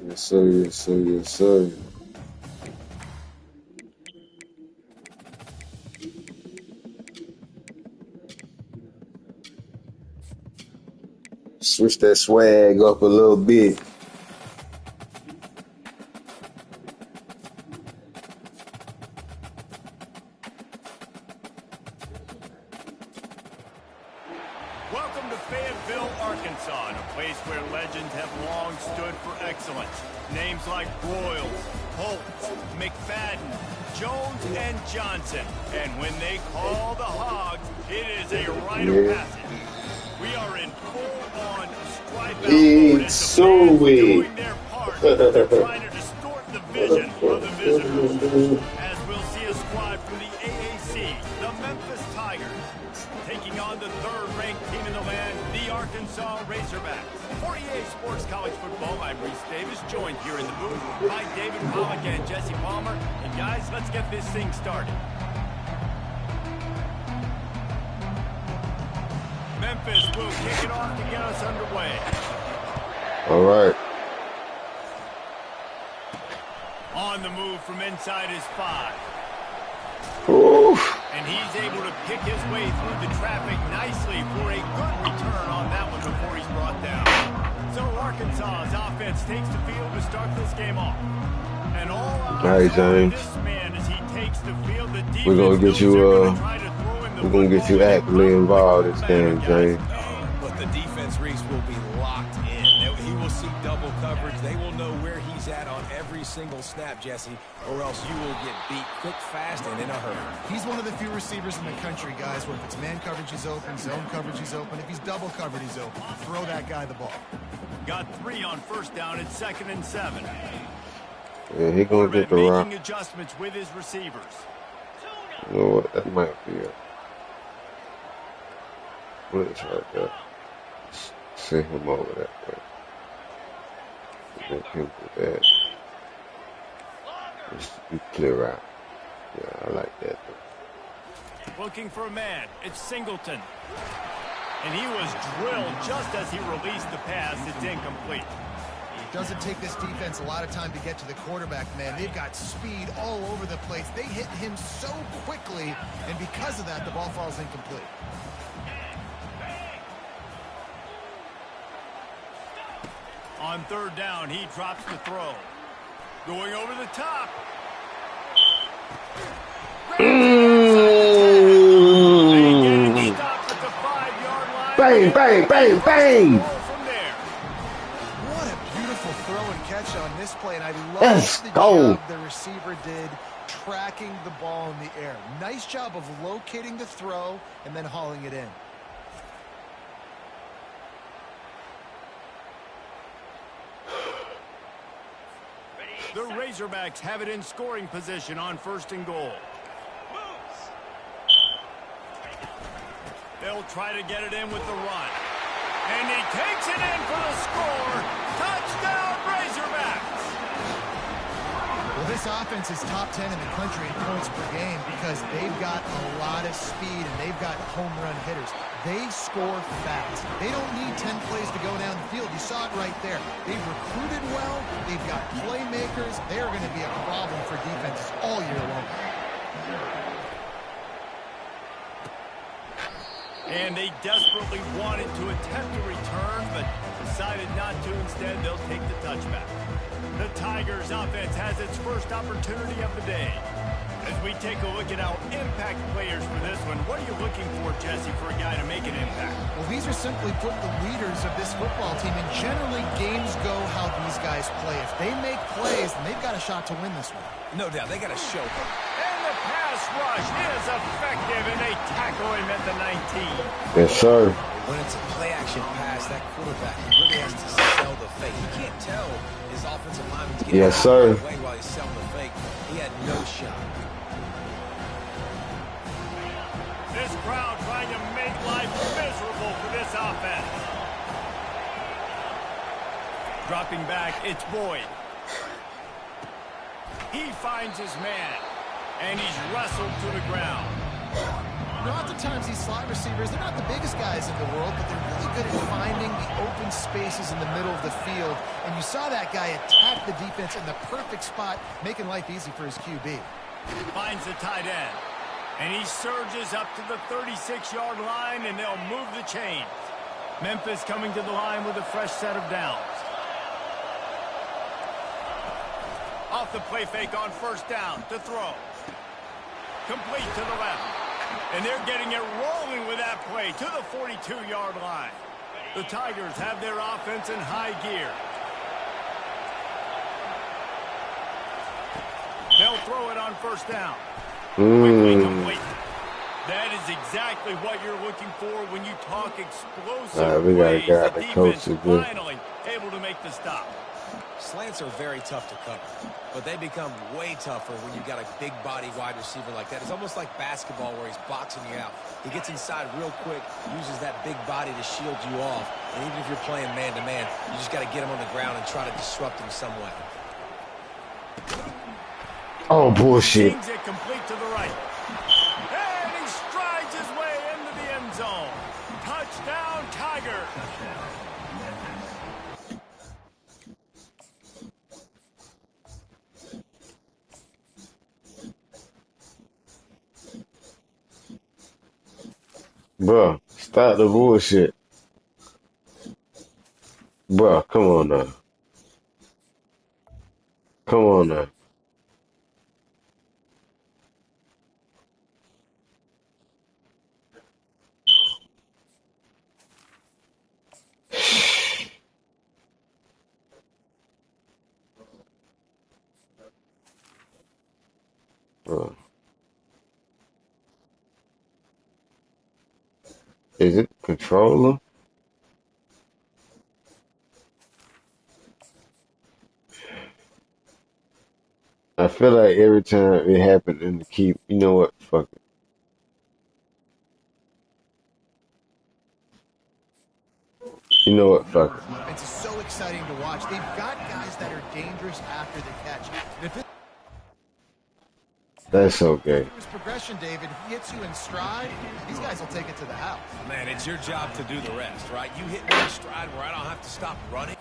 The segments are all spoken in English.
Yes, sir. Yes, sir. Yes, sir. Switch that swag up a little bit. Welcome to Fayetteville, Arkansas, a place where legends have long stood for excellence. Names like Broyles, Holtz, McFadden, Jones, and Johnson. And when they call the Hogs, it is a rite of passage. We are in full-on stripe-out mode as the fans doing their part. They're trying to distort the vision of the visitors. As we'll see a squad from the AAC, the Memphis Tigers, taking on the third-ranked team in the land, the Arkansas Razorbacks. For EA Sports College Football, I'm Reese Davis, joined here in the booth by David Pollock and Jesse Palmer. And guys, let's get this thing started. Memphis will kick it off to get us underway. All right. On the move from inside his 5. Oof. And he's able to pick his way through the traffic nicely for a good return on that one before he's brought down. So Arkansas's offense takes the field to start this game off. And all right, James. This man as he takes the field, the defense We're gonna get you actively involved this game, James. But the defense, Reese, will be locked in. He will see double coverage. They will know where he's at on every single snap, Jesse, or else you will get beat quick, fast, and in a hurry. He's one of the few receivers in the country, guys, where if it's man coverage, he's open, zone coverage, he's open. If he's double covered, he's open. Throw that guy the ball. Got 3 on first down. It's 2nd and 7. Yeah, he gonna get the rock. Making adjustments with his receivers. You know what? That might be a blitz right there. Send him over that way. Let him do that. Just be clear out. Yeah, I like that. Looking for a man. It's Singleton. And he was drilled just as he released the pass. It's incomplete. It doesn't take this defense a lot of time to get to the quarterback, man. They've got speed all over the place. They hit him so quickly, and because of that, the ball falls incomplete. On 3rd down, he drops the throw. Going over the top. Bang, bang, bang, bang. What a beautiful throw and catch on this play, and I love the job the receiver did tracking the ball in the air. Nice job of locating the throw and then hauling it in. The Razorbacks have it in scoring position on 1st and goal. They'll try to get it in with the run. And he takes it in for the score. Touchdown, Razorbacks! Well, this offense is top 10 in the country in points per game because they've got a lot of speed and they've got home run hitters. They score fast. They don't need 10 plays to go down the field. You saw it right there. They've recruited well. They've got playmakers. They're going to be a problem for defenses all year long. And they desperately wanted to attempt a return, but decided not to. Instead, they'll take the touchback. The Tigers' offense has its first opportunity of the day. As we take a look at our impact players for this one, what are you looking for, Jesse, for a guy to make an impact? Well, these are simply put the leaders of this football team, and generally games go how these guys play. If they make plays, then they've got a shot to win this one. No doubt, they got to show. And the pass rush is effective, and they tackle him at the 19. Yes, sir. When it's a play-action pass, that quarterback really has to sell the fake. He can't tell his offensive lineman's getting yes, sir. away while he's selling the fake. He had no shot. This crowd trying to make life miserable for this offense. Dropping back, it's Boyd. He finds his man, and he's wrestled to the ground. oftentimes these slot receivers, they're not the biggest guys in the world, but they're really good at finding the open spaces in the middle of the field. And you saw that guy attack the defense in the perfect spot, making life easy for his QB. Finds the tight end. And he surges up to the 36-yard line, and they'll move the chains. Memphis coming to the line with a fresh set of downs. Off the play fake on first down to throw. Complete to the left. And they're getting it rolling with that play to the 42-yard line. The Tigers have their offense in high gear. They'll throw it on first down. Quickly complete. That is exactly what you're looking for when you talk explosive plays. The defense finally able to make the stop. Slants are very tough to cover, but they become way tougher when you've got a big body wide receiver like that. It's almost like basketball where he's boxing you out. He gets inside real quick, uses that big body to shield you off, and even if you're playing man-to-man, you just got to get him on the ground and try to disrupt him some way. Oh, bullshit. Swings it complete to the right. And he strides his way into the end zone. Touchdown, Tigers. Bruh, stop the bullshit. Bruh, come on now. Come on now. Bruh. Is it controller? I feel like every time it happened in the keep, you know what? Fuck it. You know what? Fuck it. It's so exciting to watch. They've got guys that are dangerous after the catch. If it That's okay. was progression, David, if he hits you in stride, these guys will take it to the house. Man, it's your job to do the rest, right? You hit me in stride where I don't have to stop running.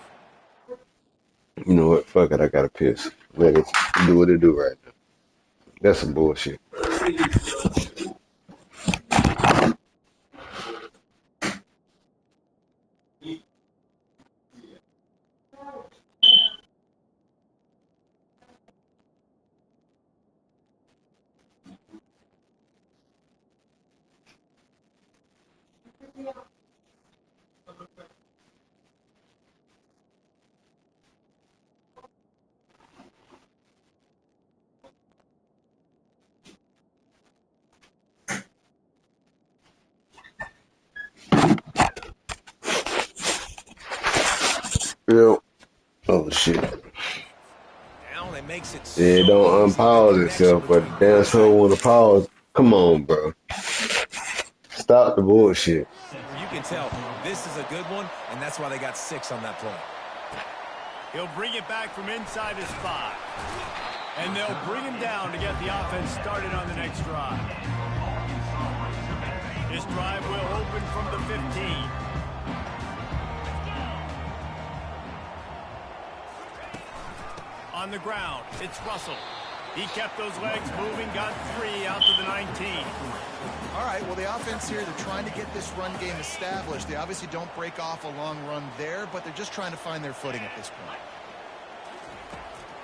You know what? Fuck it. I gotta piss. Let it do what it do right now. That's some bullshit. Yep. Oh shit. Down, it makes it Yeah, so don't easy to unpause connection itself, but between damn both sure wanna pause. Come on, bro. Stop the bullshit. You can tell this is a good one, and that's why they got 6 on that play. He'll bring it back from inside his 5. And they'll bring him down to get the offense started on the next drive. This drive will open from the 15. On the ground, it's Russell. He kept those legs moving, got 3 out to the 19. All right, well, the offense here, they're trying to get this run game established. They obviously don't break off a long run there, but they're just trying to find their footing at this point.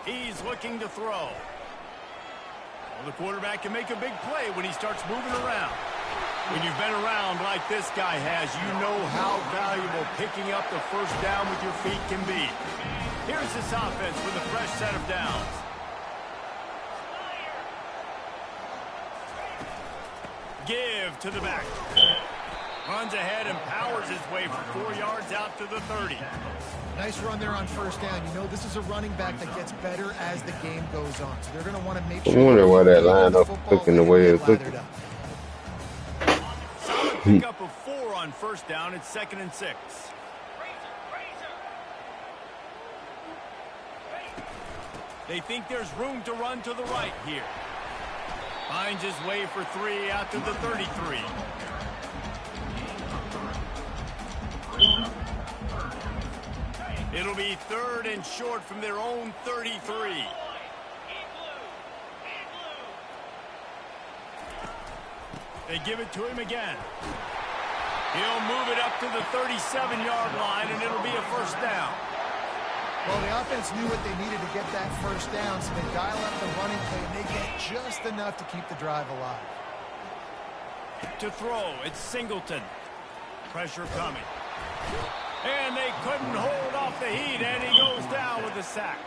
He's looking to throw. Well, the quarterback can make a big play when he starts moving around. When you've been around like this guy has, you know how valuable picking up the first down with your feet can be. Here's this offense with a fresh set of downs. Give to the back. Runs ahead and powers his way for 4 yards out to the 30. Nice run there on first down. You know, this is a running back that gets better as the game goes on. So they're going to want to make sure. I wonder why that lineup looking the way it's looking. Solid pickup of 4 on first down. It's 2nd and 6. They think there's room to run to the right here. Finds his way for 3 out to the 33. It'll be 3rd and short from their own 33. They give it to him again. He'll move it up to the 37-yard line, and it'll be a first down. Well, the offense knew what they needed to get that first down, so they dial up the running play, and they get just enough to keep the drive alive. To throw, it's Singleton. Pressure coming. And they couldn't hold off the heat, and he goes down with a sack.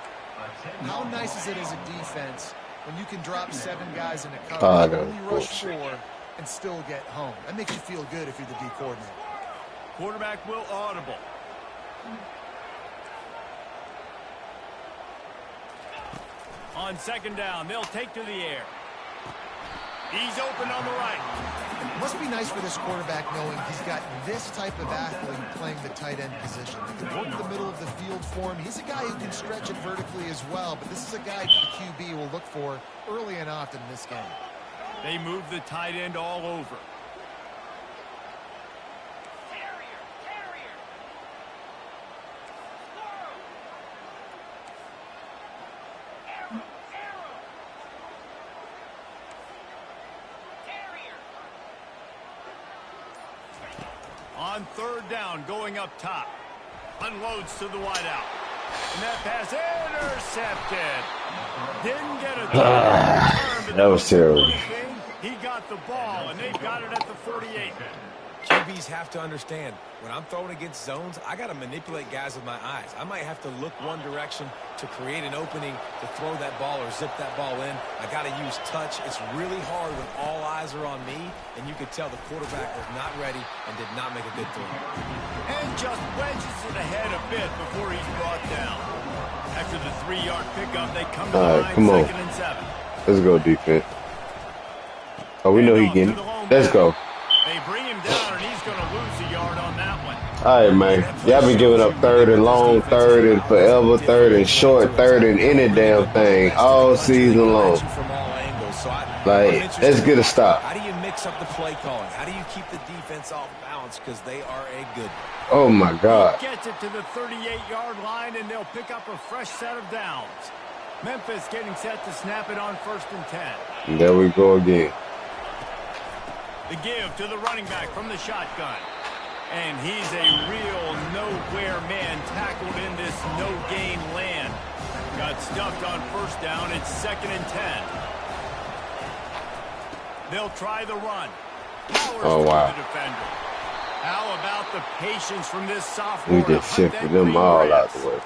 How nice is it as a defense when you can drop 7 guys in a cover, only rush 4, and still get home? That makes you feel good if you're the D coordinator. Quarterback will audible. On 2nd down, they'll take to the air. He's open on the right. It must be nice for this quarterback knowing he's got this type of athlete playing the tight end position. He can work the middle of the field for him. He's a guy who can stretch it vertically as well, but this is a guy the QB will look for early and often in this game. They move the tight end all over. On 3rd down, going up top. Unloads to the wideout. And that pass intercepted. Didn't get a turn. That was terrible. He got the ball, and they've got it at the 48. QBs have to understand, when I'm throwing against zones, I got to manipulate guys with my eyes. I might have to look one direction to create an opening to throw that ball or zip that ball in. I got to use touch. It's really hard when all eyes are on me, and you could tell the quarterback was not ready and did not make a good throw. And just wedges it ahead a bit before he's brought down. After the 3-yard pickup, they come to the line, come on. 2nd and 7. Let's go, defense. Oh, we know he getting it. Let's go. They bring him down, and he's going to lose a yard on that one. All right, man. Y'all been giving up 3rd and long, 3rd and forever, 3rd and short, 3rd and any damn thing all season long. Like, let's get a stop. How do you mix up the play calling? How do you keep the defense off balance? Because they are a good one. Oh, my God. He gets it to the 38-yard line, and they'll pick up a fresh set of downs. Memphis getting set to snap it on 1st and 10. And there we go again. The give to the running back from the shotgun. And he's a real nowhere man tackled in this no-gain land. Got stuffed on 1st down. It's 2nd and 10. They'll try the run. Powers wow. the defender. How about the patience from this sophomore? We just shifted them all out the way.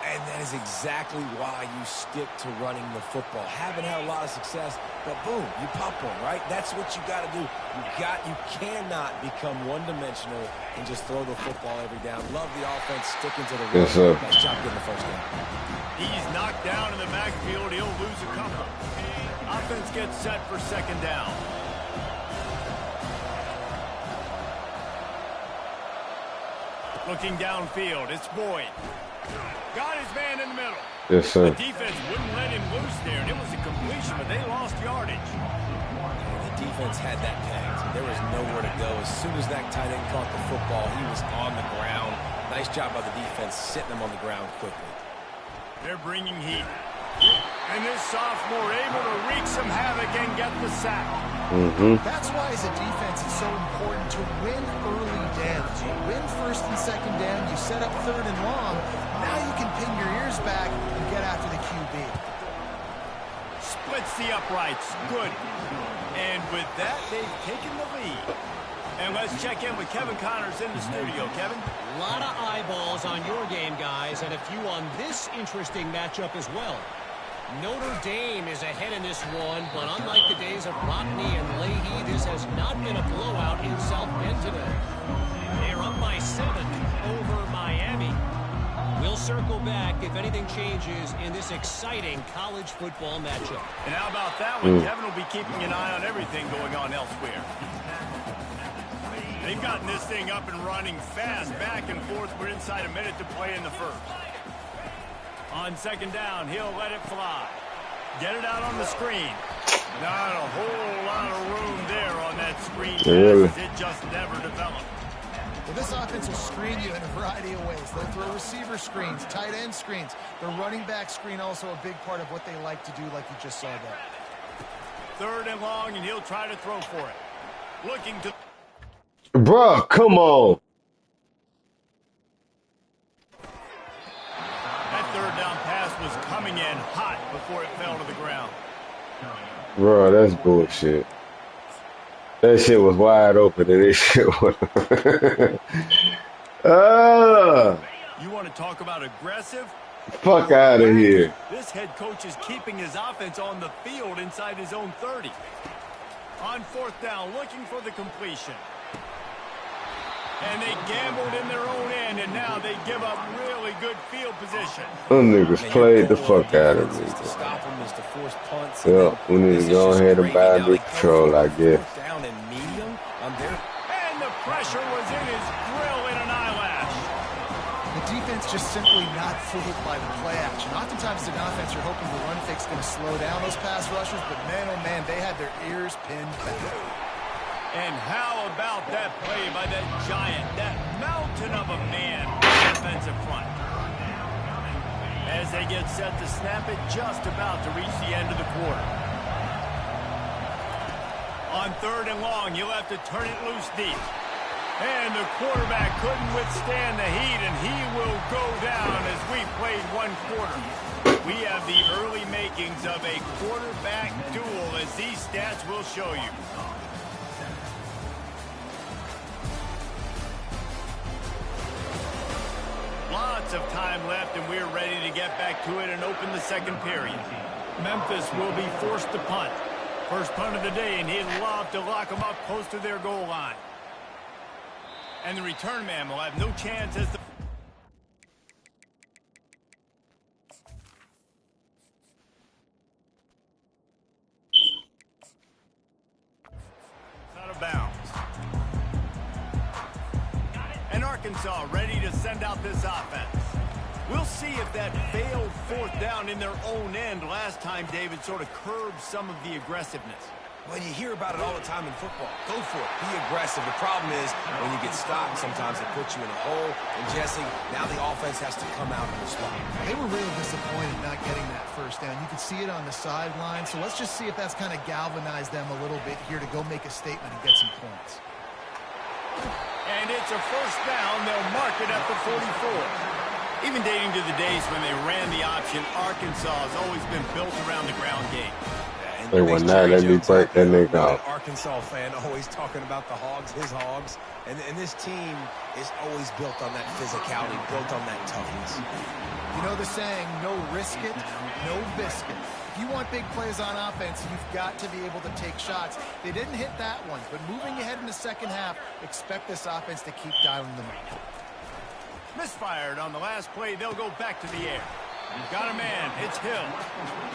And that is exactly why you stick to running the football. Haven't had a lot of success, but boom, you pop one, right? That's what you got to do. You cannot become one-dimensional and just throw the football every down. Love the offense sticking to the run. Yes, sir. Nice job getting the first down. He's knocked down in the backfield. He'll lose a couple. Offense gets set for 2nd down. Looking downfield, it's Boyd. Got his man in the middle. Yes, sir. The defense wouldn't let him loose there, and it was a completion, but they lost yardage. The defense had that tagged. There was nowhere to go. As soon as that tight end caught the football, he was on the ground. Nice job by the defense sitting him on the ground quickly. They're bringing heat. And this sophomore able to wreak some havoc and get the sack. That's why as a defense it's so important to win early downs. You win 1st and 2nd down, you set up 3rd and long. Now you can pin your ears back and get after the QB. Splits the uprights. Good. And with that, they've taken the lead. And let's check in with Kevin Connors in the studio. Kevin? A lot of eyeballs on your game, guys, and a few on this interesting matchup as well. Notre Dame is ahead in this one, but unlike the days of Rodney and Leahy, this has not been a blowout in South Bend today. They're up by 7 over Miami. We'll circle back if anything changes in this exciting college football matchup. And how about that one? Kevin will be keeping an eye on everything going on elsewhere. They've gotten this thing up and running fast, back and forth. We're inside a minute to play in the 1st. On 2nd down, he'll let it fly. Get it out on the screen. Not a whole lot of room there on that screen pass. Really? It just never developed. Well, this offense will screen you in a variety of ways. They'll throw receiver screens, tight end screens. The running back screen also a big part of what they like to do, like you just saw there. 3rd and long, and he'll try to throw for it. Looking to... Bruh, come on. That 3rd down pass was coming in hot before it fell to the ground. Bruh, that's bullshit. That shit was wide open, and this shit was... You want to talk about aggressive? Fuck out of here. This head coach is keeping his offense on the field inside his own 30. On 4th down, looking for the completion. And they gambled in their own end, and now they give up really good field position. Them niggas played the fuck out of me. Yeah, we need to go ahead and buy the control, I guess. And the pressure was in his grill in an eyelash. The defense just simply not fooled by the play action. Oftentimes, the offense are hoping the run fix going to slow down those pass rushers, but man, oh man, they had their ears pinned back. And how about that play by that giant, that mountain of a man on the defensive front? As they get set to snap it, just about to reach the end of the quarter. On 3rd and long, you'll have to turn it loose deep. And the quarterback couldn't withstand the heat, and he will go down as we played 1 quarter. We have the early makings of a quarterback duel, as these stats will show you. Lots of time left, and we're ready to get back to it and open the 2nd period. Memphis will be forced to punt. First punt of the day, and he'd love to lock them up close to their goal line. And the return man will have no chance as the... out of bounds. And Arkansas ready to send out this offense. We'll see if that failed 4th down in their own end last time, David, sort of curbed some of the aggressiveness. Well, you hear about it all the time in football. Go for it. Be aggressive. The problem is when you get stopped, sometimes it puts you in a hole. And, Jesse, now the offense has to come out and respond. They were really disappointed not getting that 1st down. You could see it on the sideline. So let's just see if that's kind of galvanized them a little bit here to go make a statement and get some points. And it's a 1st down. They'll mark it at the 44. Even dating to the days when they ran the option, Arkansas has always been built around the ground game. They were not letting me break that nigga off. Arkansas fan always talking about the Hogs, his Hogs. And this team is always built on that physicality, built on that toughness. You know the saying, no risk it, no biscuit. If you want big plays on offense, you've got to be able to take shots. They didn't hit that one, but moving ahead in the 2nd half, expect this offense to keep dialing them up. Misfired on the last play. They'll go back to the air. Got a man. It's Hill.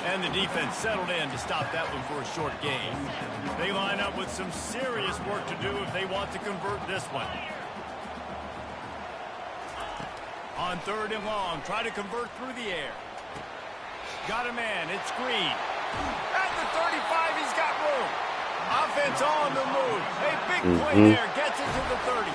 And the defense settled in to stop that one for a short gain. They line up with some serious work to do if they want to convert this one. On 3rd and long, try to convert through the air. Got a man. It's Green. At the 35, he's got room. Offense on the move. A big play there. Gets it to the 30.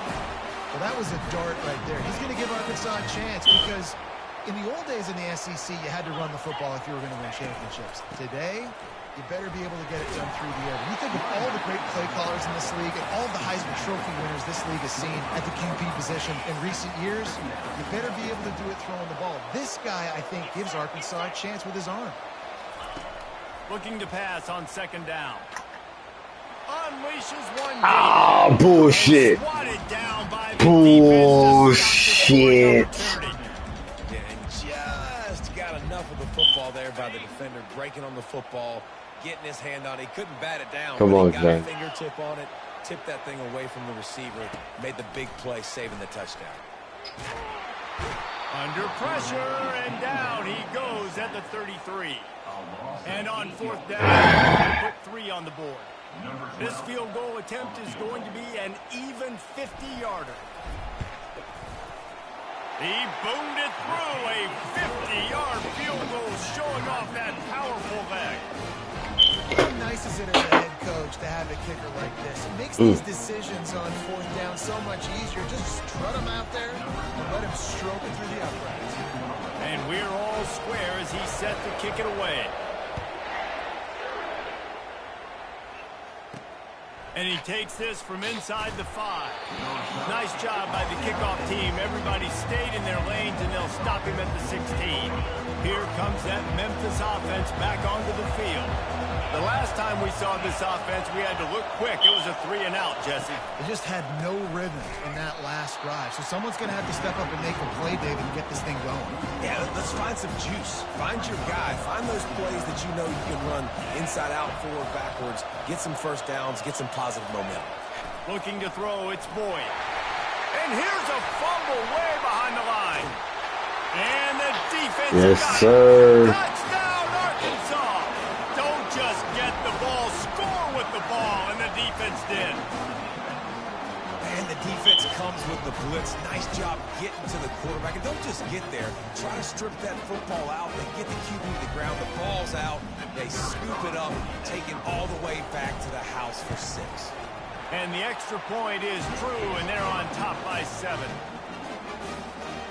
Well, that was a dart right there. He's going to give Arkansas a chance because in the old days in the SEC, you had to run the football if you were going to win championships. Today, you better be able to get it done through the air. When you think of all the great play callers in this league and all the Heisman Trophy winners this league has seen at the QB position in recent years, you better be able to do it throwing the ball. This guy, I think, gives Arkansas a chance with his arm. Looking to pass on 2nd down. Unleashes one. Oh, bullshit. Bullshit. Yeah, and just got enough of the football there by the defender, breaking on the football, getting his hand on it. He couldn't bat it down. Come on, got Zach. a fingertip on it, tipped that thing away from the receiver, made the big play, saving the touchdown. Under pressure, and down he goes at the 33. And on 4th down, put 3 on the board. This field goal attempt is going to be an even 50-yarder. He boomed it through, a 50-yard field goal showing off that powerful leg. How nice is it as a head coach to have a kicker like this? It makes these decisions on 4th down so much easier. Just strut him out there and let him stroke it through the uprights. And we're all square as he's set to kick it away. And he takes this from inside the 5. Nice job by the kickoff team. Everybody stayed in their lanes, and they'll stop him at the 16. Here comes that Memphis offense back onto the field. The last time we saw this offense, we had to look quick. It was a 3-and-out, Jesse. They just had no rhythm in that last drive. So someone's going to have to step up and make a play, David, and get this thing going. Yeah, let's find some juice. Find your guy. Find those plays that you know you can run inside out, forward, backwards. Get some first downs. Get some positive momentum. Looking to throw, it's Boyd. And here's a fumble way behind the line. And the defense Yes, got sir. it. Touchdown, Arkansas. Don't just get the ball, score with the ball, and the defense did. And the defense comes with the blitz. Nice job getting to the quarterback. And don't just get there. Try to strip that football out. They get the QB to the ground. The ball's out. They scoop it up, take it all the way back to the house for 6. And the extra point is true, and they're on top by 7.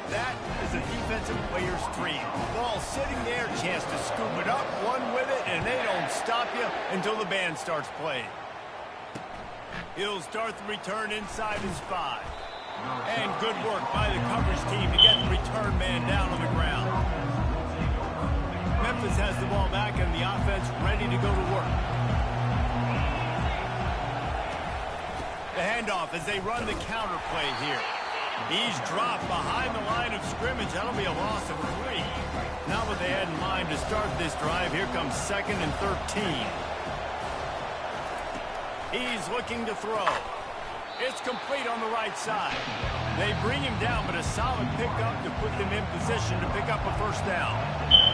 That is a defensive player's dream. Ball sitting there, chance to scoop it up, run with it, and they don't stop you until the band starts playing. He'll start the return inside his 5. And good work by the coverage team to get the return man down on the ground. Memphis has the ball back, and the offense ready to go to work. The handoff as they run the counter play here. He's dropped behind the line of scrimmage. That'll be a loss of 3. Not what they had in mind to start this drive. Here comes 2nd and 13. He's looking to throw. It's complete on the right side. They bring him down, but a solid pickup to put them in position to pick up a first down.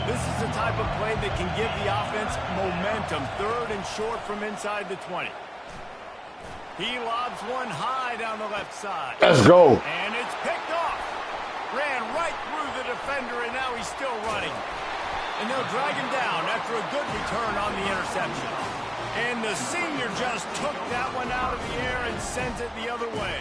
This is the type of play that can give the offense momentum. 3rd and short from inside the 20. He lobs one high down the left side. Let's go. And it's picked off. Ran right through the defender, and now he's still running. And they'll drag him down after a good return on the interception. And the senior just took that one out of the air and sends it the other way.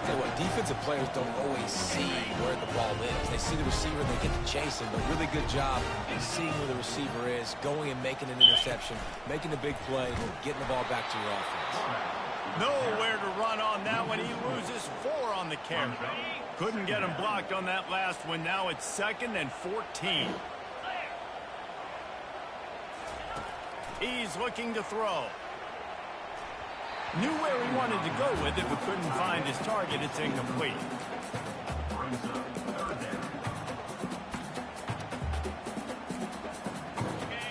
Tell you what, defensive players don't always see where the ball is. They see the receiver, they get to chase him, but really good job seeing where the receiver is, going and making an interception, making a big play, getting the ball back to your offense. Nowhere to run on that one. He loses 4 on the carry. Couldn't get him blocked on that last one. Now it's 2nd and 14. He's looking to throw. Knew where he wanted to go with it, but couldn't find his target. It's incomplete.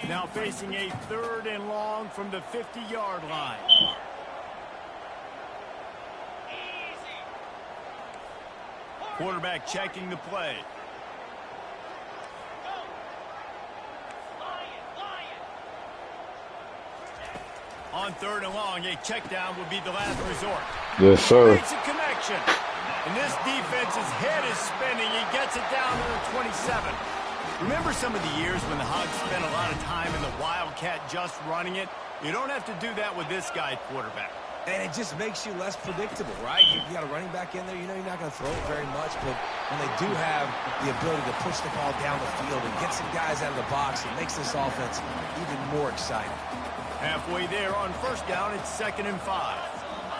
Now facing a 3rd and long from the 50-yard line. Quarterback checking the play. On 3rd and long, a check down would be the last resort. Yes, sir. Makes a connection. And this defense's head is spinning. He gets it down to the 27. Remember some of the years when the Hogs spent a lot of time in the Wildcat just running it? You don't have to do that with this guy quarterback. And it just makes you less predictable, right? You got a running back in there. You know you're not going to throw it very much, but when they do have the ability to push the ball down the field and get some guys out of the box, it makes this offense even more exciting. Halfway there on 1st down, it's 2nd and 5.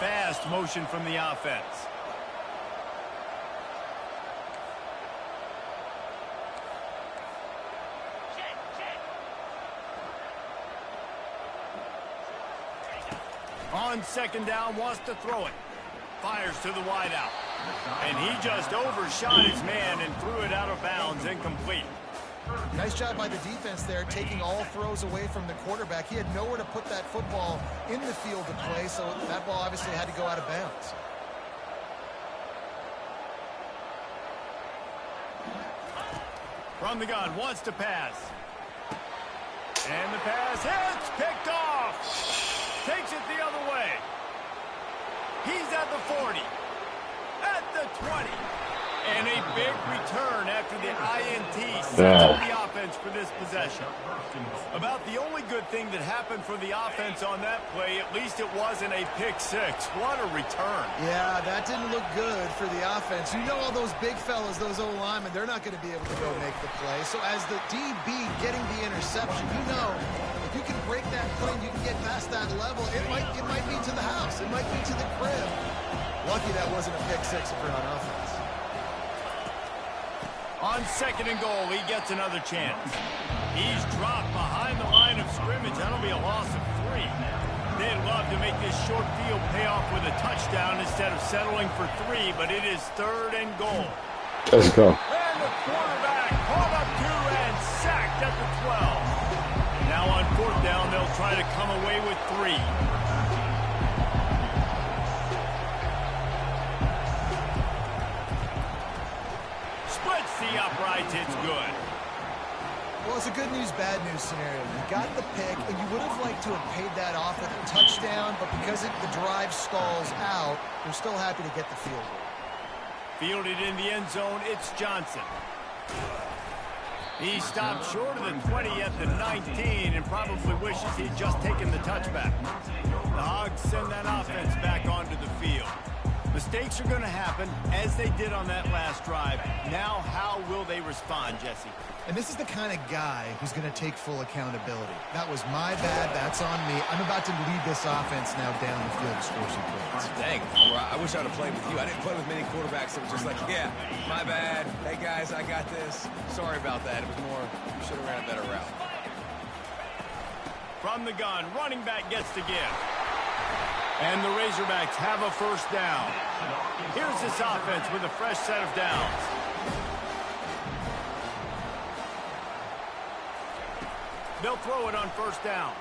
Fast motion from the offense. On 2nd down, wants to throw it. Fires to the wideout. And he just overshot his man and threw it out of bounds, incomplete. Nice job by the defense there, taking all throws away from the quarterback. He had nowhere to put that football in the field to play, so that ball obviously had to go out of bounds. From the gun, wants to pass. And the pass hits, picked off. Takes it the other way. He's at the 40. At the 20. And a big return after the INT sets up the offense for this possession. About the only good thing that happened for the offense on that play, at least it wasn't a pick six. What a return. Yeah, that didn't look good for the offense. You know all those big fellas, those O-linemen, they're not going to be able to go make the play. So as the DB getting the interception, you know, if you can break that play and you can get past that level, it might be to the house. It might be to the crib. Lucky that wasn't a pick six for on offense. On 2nd and goal, he gets another chance. He's dropped behind the line of scrimmage. That'll be a loss of 3. They'd love to make this short field pay off with a touchdown instead of settling for 3, but it is 3rd and goal. Let's go. And the quarterback caught up to and sacked at the 12. Now on 4th down, they'll try to come away with 3. The uprights, it's good. Well, it's a good news, bad news scenario. You got the pick, and you would have liked to have paid that off with a touchdown, but because the drive stalls out, they're still happy to get the field goal. Fielded in the end zone, it's Johnson. He stopped short of the 20 at the 19 and probably wishes he'd just taken the touchback. The Hogs send that offense back onto the field. Mistakes are going to happen, as they did on that last drive. Now, how will they respond, Jesse? And this is the kind of guy who's going to take full accountability. That was my bad. That's on me. I'm about to lead this offense now down the field to score some points. Dang, I wish I'd have played with you. I didn't play with many quarterbacks that was just like, yeah, my bad. Hey, guys, I got this. Sorry about that. It was more, you should have ran a better route. From the gun, running back gets the give. And the Razorbacks have a 1st down. Here's this offense with a fresh set of downs. They'll throw it on 1st down.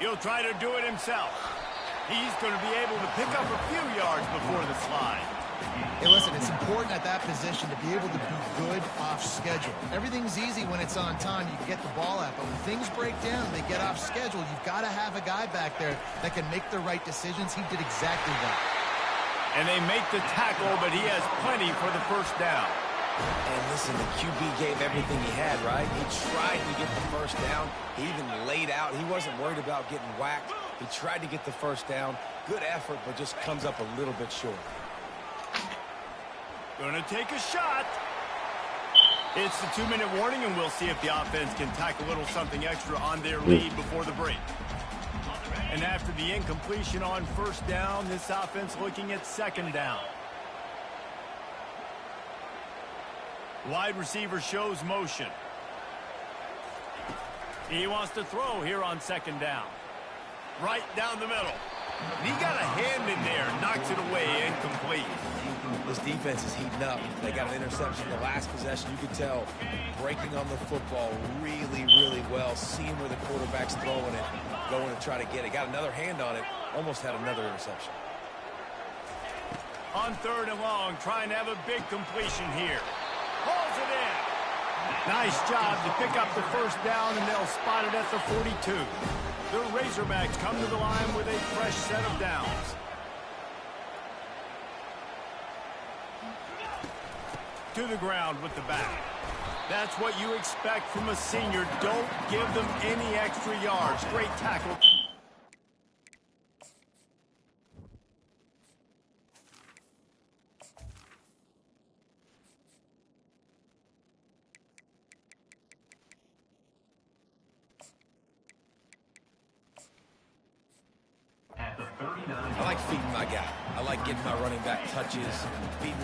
He'll try to do it himself. He's going to be able to pick up a few yards before the slide. Hey, listen, it's important at that position to be able to be good off schedule. Everything's easy when it's on time. You can get the ball out. But when things break down, they get off schedule. You've got to have a guy back there that can make the right decisions. He did exactly that. And they make the tackle, but he has plenty for the 1st down. And listen, the QB gave everything he had, right? He tried to get the 1st down. He even laid out. He wasn't worried about getting whacked. He tried to get the 1st down. Good effort, but just comes up a little bit short. Gonna take a shot. It's the 2-minute warning, and we'll see if the offense can tack a little something extra on their lead before the break. And after the incompletion on 1st down, this offense looking at 2nd down. Wide receiver shows motion. He wants to throw here on 2nd down. Right down the middle. He got a hand in there, knocks it away, incomplete. This defense is heating up. They got an interception the last possession. You could tell breaking on the football really, really well, seeing where the quarterback's throwing it, going to try to get it. Got another hand on it, almost had another interception. On 3rd and long, trying to have a big completion here. Pulls it in. Nice job to pick up the 1st down, and they'll spot it at the 42. The Razorbacks come to the line with a fresh set of downs. To the ground with the back. That's what you expect from a senior. Don't give them any extra yards. Great tackle. I like feeding my guy. I like getting my running back touches, feeding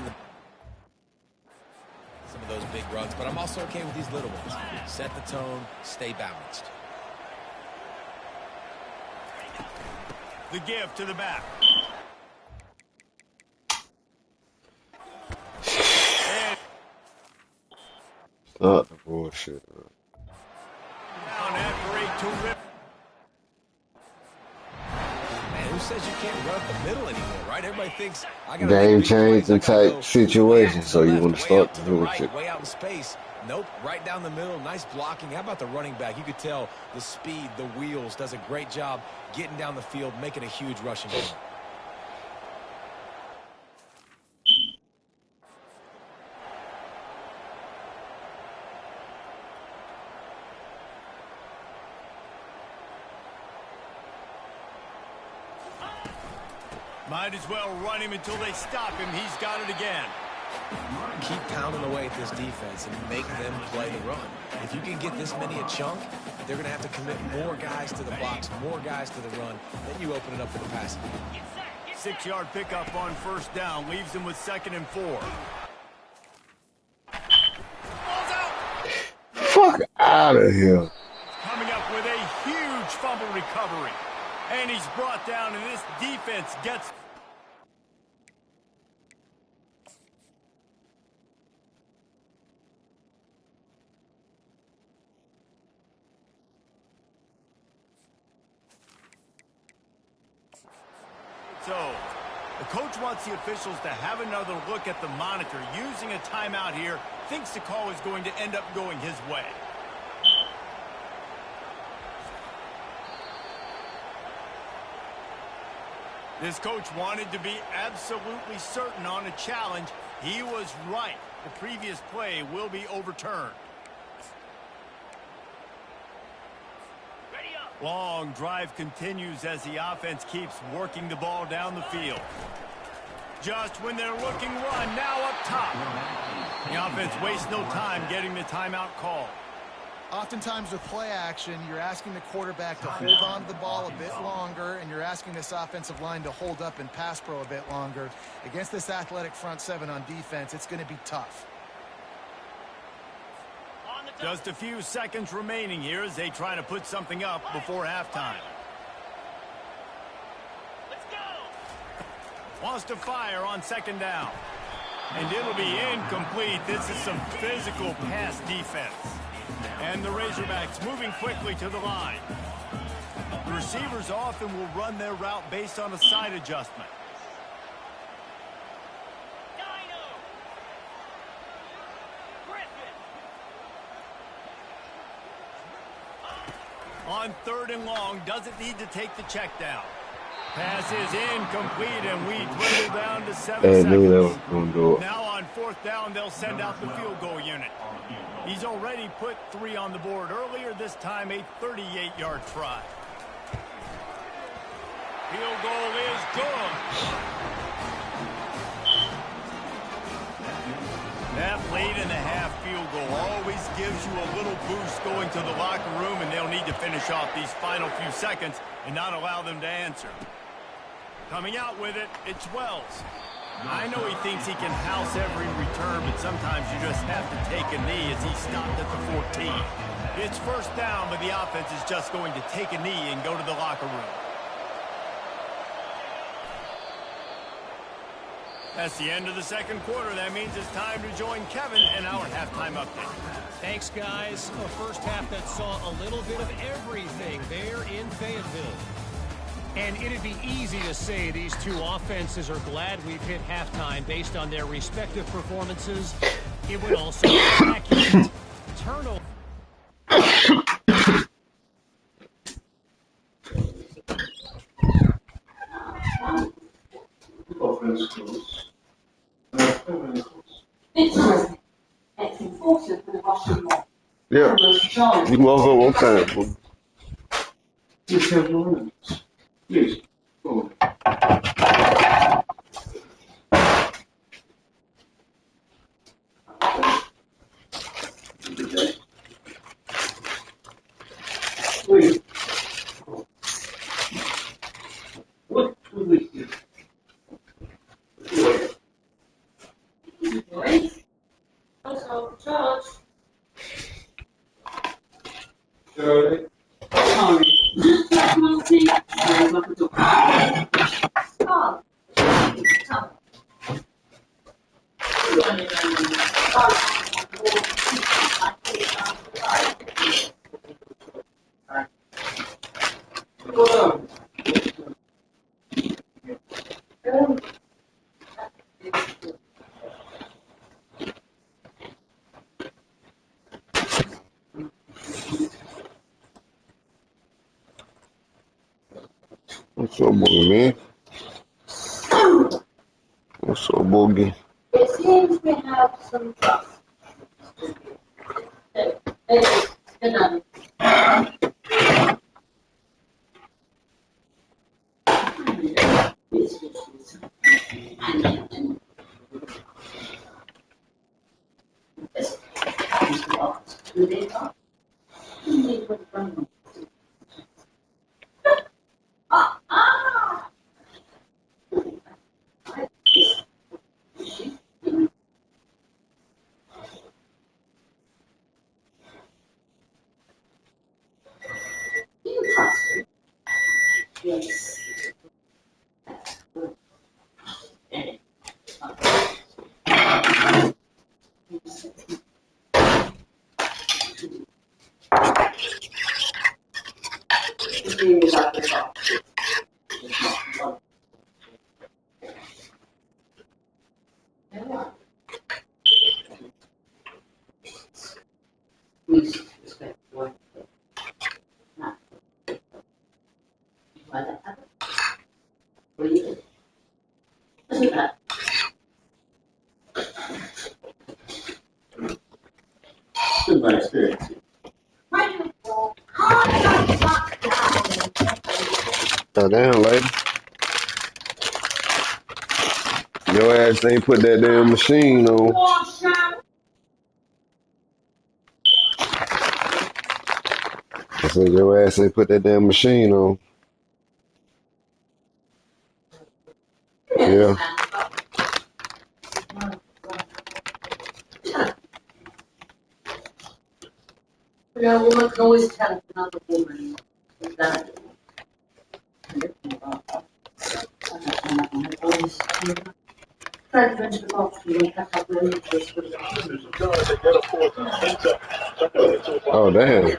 some of those big runs, but I'm also okay with these little ones. Set the tone, stay balanced. The give to the back. Stop the bullshit, bro. Down after a terrific. Man, who says you can't run up the middle anymore, right? Everybody thinks I got game changing type situation, so you want to start the bullshit. Way out in space. Nope, right down the middle. Nice blocking. How about the running back? You could tell the speed, the wheels, does a great job getting down the field, making a huge rushing game. Might as well run him until they stop him. He's got it again. Keep pounding away at this defense and make them play the run. If you can get this many a chunk, they're going to have to commit more guys to the box, more guys to the run. Then you open it up for the passing. 6-yard pickup on first down. Leaves him with 2nd and 4. Ball's out. Fuck out of here. Coming up with a huge fumble recovery. And he's brought down, and this defense gets... So, the coach wants the officials to have another look at the monitor. Using a timeout here, thinks the call is going to end up going his way. This coach wanted to be absolutely certain on a challenge. He was right. The previous play will be overturned. Long drive continues as the offense keeps working the ball down the field. Just when they're looking run, now up top. The offense wastes no time getting the timeout call. Oftentimes with play action, you're asking the quarterback to hold on to the ball a bit longer, and you're asking this offensive line to hold up and pass pro a bit longer. Against this athletic front seven on defense, it's going to be tough. Just a few seconds remaining here as they try to put something up before halftime. Let's go. Wants to fire on 2nd down. And it'll be incomplete. This is some physical pass defense. And the Razorbacks moving quickly to the line. The receivers often will run their route based on a side adjustment. On 3rd and long, doesn't need to take the check down. Pass is incomplete, and we dwindle down to 7 seconds. Now on 4th down, they'll send out the field goal unit. He's already put 3 on the board earlier, this time a 38-yard try. Field goal is good. That late-in-the-half field goal always gives you a little boost going to the locker room, and they'll need to finish off these final few seconds and not allow them to answer. Coming out with it, it's Wells. I know he thinks he can house every return, but sometimes you just have to take a knee as he stopped at the 14. It's 1st down, but the offense is just going to take a knee and go to the locker room. That's the end of the 2nd quarter. That means it's time to join Kevin in our halftime update. Thanks, guys. A first half that saw a little bit of everything there in Fayetteville. And it'd be easy to say these two offenses are glad we've hit halftime based on their respective performances. It would also be accurate. Turnover. It's important for the Russian mob. Yeah. You can also one time. Just have 1 minute. Please. Go. Please. What do we do? Sorry. What's up, boogie, man? What's up, boogie? It seems we have some trust. Oh, damn, lady. Your ass ain't put that damn machine on. I said your ass ain't put that damn machine on. Yeah. A woman can always tell another woman that. Oh, damn.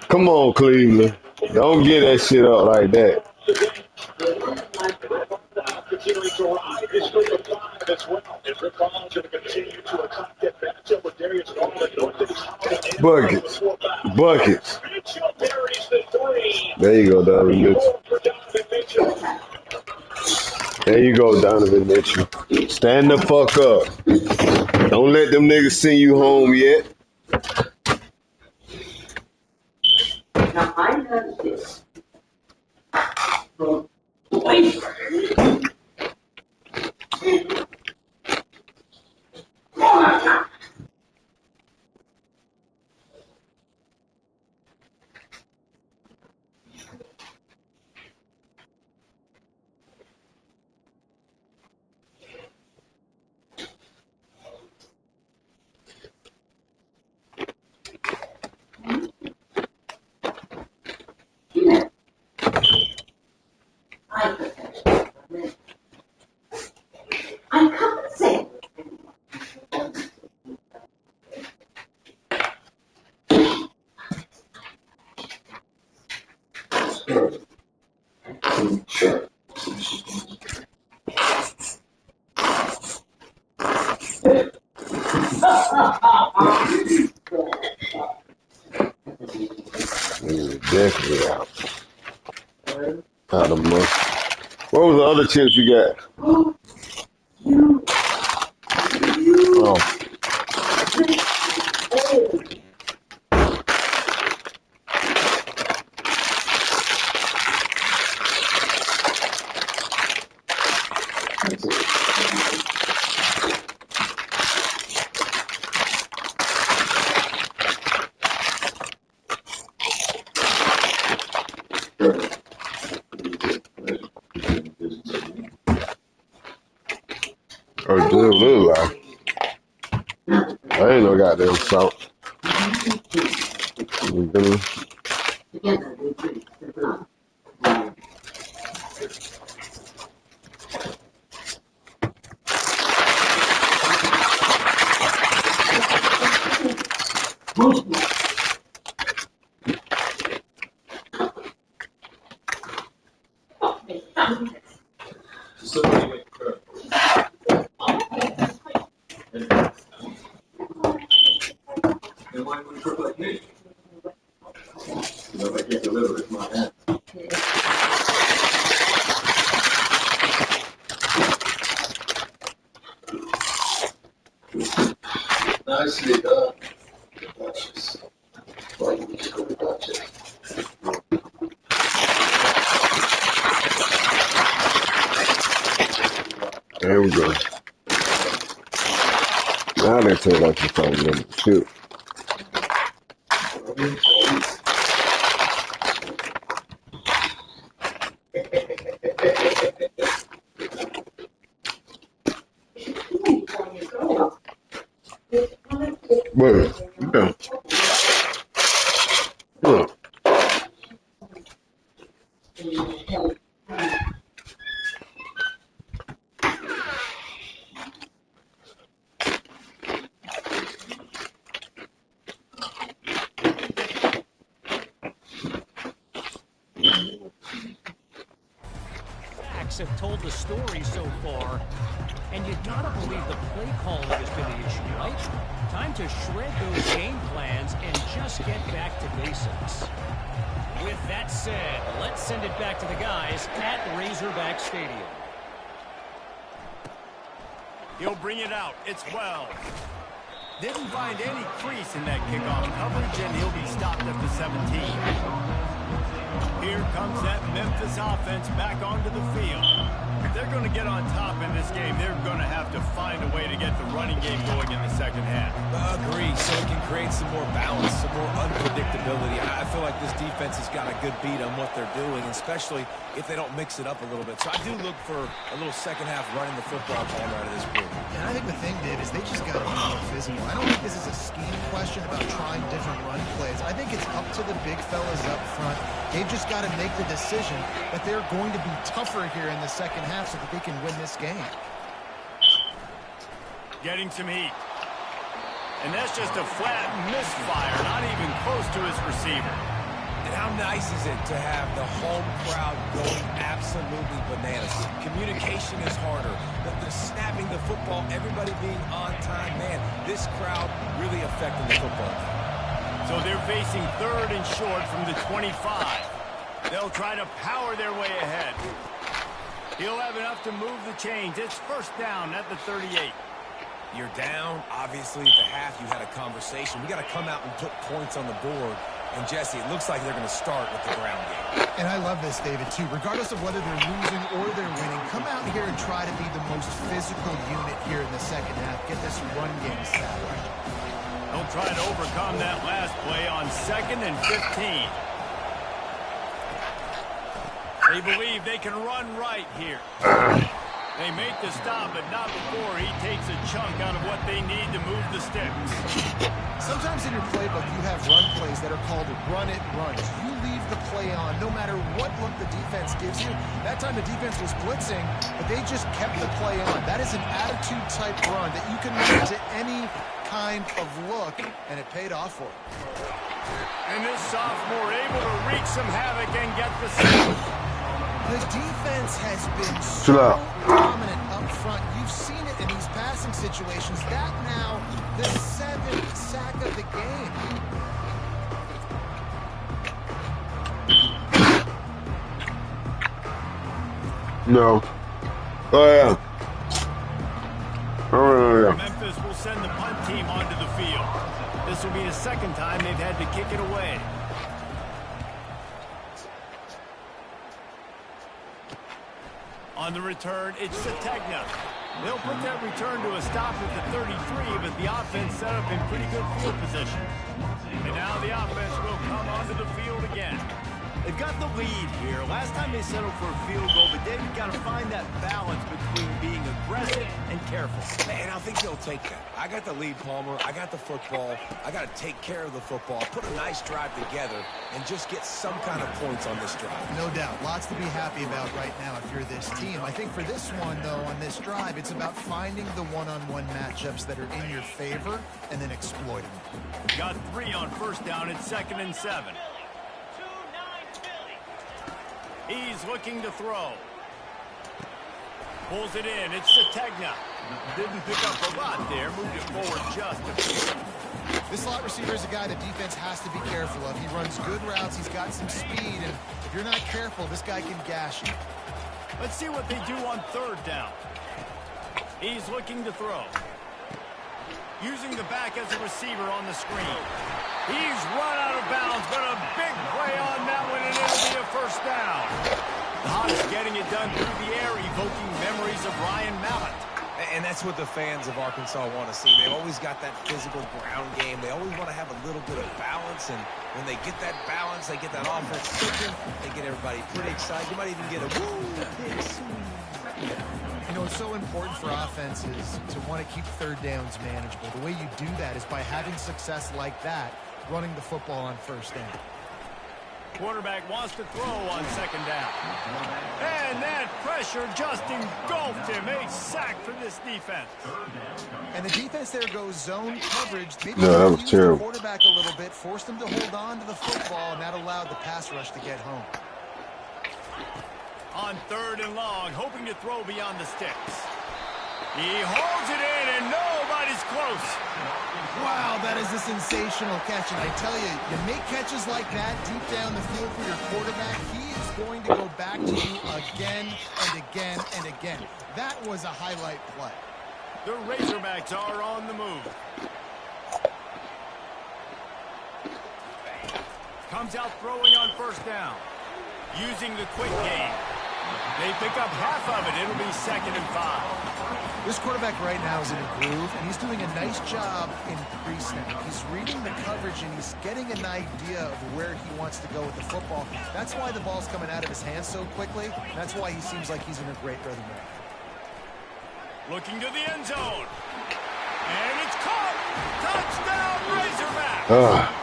Come on, Cleveland. Don't get that shit up like that. Buckets. Buckets. There you go, Donovan Mitchell. There you go, Donovan Mitchell. Stand the fuck up. Don't let them niggas send you home yet. Now I learned this from boyfriend. I can't say. Definitely out. Out of money. What was the other chips you got? Oh. Oh, dude, little lie. I ain't no goddamn salt. Nicely done. There we go. Now didn't tell that to something. Shoot. Wait, yeah. Look. Have told the story so far, and you gotta believe the play calling has been the issue, right? Time to shred those game plans and just get back to basics. With that said, let's send it back to the guys at Razorback Stadium. He'll bring it out. It's well. Didn't find any crease in that kickoff coverage, and he'll be stopped at the 17. Here comes that Memphis offense back onto the field. If they're going to get on top in this game, they're going to have to find a way to get the running game going in the second half. Agree, so it can create some more balance, some more unpredictability. I feel like this defense has got a good beat on what they're doing, especially if they don't mix it up a little bit. So I do look for a little second half running the football ball out of this group. And I think the thing, Dave, is they just got to be more physical. I don't think this is a scheme question about trying different run plays. I think it's up to the big fellas up front. They've just got to make the decision that they're going to be tougher here in the second half so that they can win this game. Getting some heat. And that's just a flat misfire, not even close to his receiver. And how nice is it to have the home crowd going absolutely bananas? Communication is harder. The snapping the football, everybody being on time. Man, this crowd really affecting the football. So they're facing third and short from the 25. They'll try to power their way ahead. He'll have enough to move the chains. It's first down at the 38. You're down. Obviously, at the half, you had a conversation. We got to come out and put points on the board. And, Jesse, it looks like they're going to start with the ground game. And I love this, David, too. Regardless of whether they're losing or they're winning, come out here and try to be the most physical unit here in the second half. Get this run game established. They'll try to overcome that last play on 2nd and 15. They believe they can run right here. They make the stop, but not before he takes a chunk out of what they need to move the sticks. Sometimes in your playbook, you have run plays that are called run-it runs. You leave the play on no matter what look the defense gives you. That time the defense was blitzing, but they just kept the play on. That is an attitude-type run that you can run to any kind of look, and it paid off for him. And this sophomore able to wreak some havoc and get the sack. The defense has been so dominant up front. You've seen it in these passing situations. That now, the 7th sack of the game. No. Oh, yeah. Oh, yeah. Memphis will send the punt team onto the field. This will be the second time they've had to kick it away. On the return, it's Sategna. They'll put that return to a stop at the 33, but the offense set up in pretty good field position. And now the offense will come onto the field again. They've got the lead here. Last time they settled for a field goal, but David got to find that balance between being aggressive and careful. And I think they'll take that. I got the lead, Palmer. I got the football. I got to take care of the football, put a nice drive together, and just get some kind of points on this drive. No doubt. Lots to be happy about right now if you're this team. I think for this one, though, on this drive, it's about finding the one-on-one matchups that are in your favor and then exploiting them. Got 3 on first down at 2nd and 7. He's looking to throw. Pulls it in. It's Sategna. Didn't pick up a lot there. Moved it forward just a bit. This slot receiver is a guy the defense has to be careful of. He runs good routes. He's got some speed. And if you're not careful, this guy can gash you. Let's see what they do on 3rd down. He's looking to throw. Using the back as a receiver on the screen. He's run out of bounds, but a big play on that one, and it'll be a first down. The Hawks getting it done through the air, evoking memories of Ryan Mallett. And that's what the fans of Arkansas want to see. They've always got that physical ground game. They always want to have a little bit of balance, and when they get that balance, they get that offense cooking, they get everybody pretty excited. You might even get a woo. You know, it's so important for offenses to want to keep third downs manageable. The way you do that is by having success like that, running the football on first down. Quarterback wants to throw on second down. And that pressure just engulfed him. A sack for this defense. And the defense there goes zone coverage. Maybe No, that was terrible. The quarterback a little bit, forced him to hold on to the football, and that allowed the pass rush to get home. On third and long, hoping to throw beyond the sticks. He holds it in, and nobody's close. Wow, that is a sensational catch. And I tell you, you make catches like that deep down the field for your quarterback, he is going to go back to you again and again and again. That was a highlight play. The Razorbacks are on the move. Comes out throwing on first down. Using the quick game. They pick up half of it. It'll be 2nd and 5. This quarterback right now is in a groove, and he's doing a nice job in pre-snap. He's reading the coverage, and he's getting an idea of where he wants to go with the football. That's why the ball's coming out of his hands so quickly. That's why he seems like he's in a great rhythm right now. Looking to the end zone. And it's caught. Touchdown, Razorback.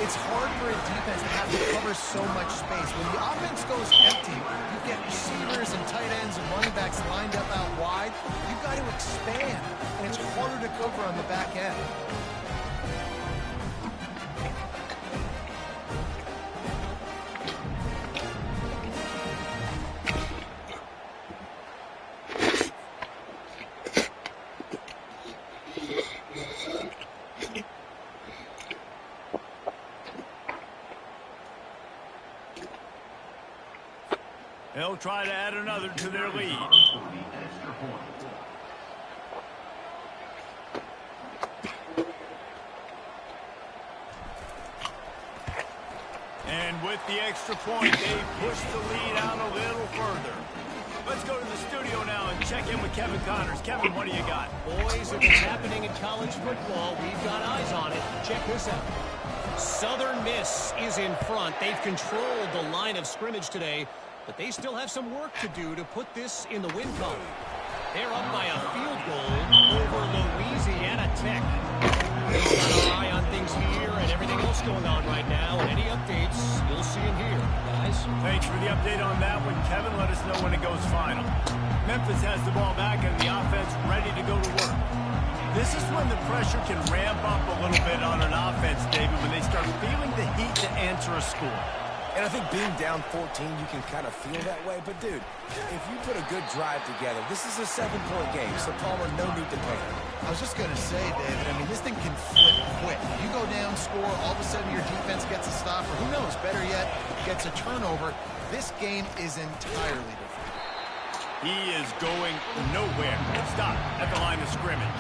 It's hard for a defense to have to cover so much space. When the offense goes empty, you get receivers and tight ends and running backs lined up out wide. You've got to expand, and it's harder to cover on the back end. They'll try to add another to their lead. And with the extra point, they push the lead out a little further. Let's go to the studio now and check in with Kevin Connors. Kevin, what do you got? Boys, if it's happening in college football, we've got eyes on it. Check this out. Southern Miss is in front. They've controlled the line of scrimmage today, but they still have some work to do to put this in the win column. They're up by a field goal over Louisiana Tech. We've got our eye on things here and everything else going on right now, and any updates, you'll see them here, guys. Thanks for the update on that one, Kevin. Let us know when it goes final. Memphis has the ball back and the offense ready to go to work. This is when the pressure can ramp up a little bit on an offense, David, when they start feeling the heat to answer a score. And I think being down 14, you can kind of feel that way. But, dude, if you put a good drive together, this is a 7-point game, so Palmer, no need to panic. I was just going to say, David, I mean, this thing can flip quick. You go down, score, all of a sudden your defense gets a stop, or who knows, better yet, gets a turnover. This game is entirely different. He is going nowhere. Stop at the line of scrimmage.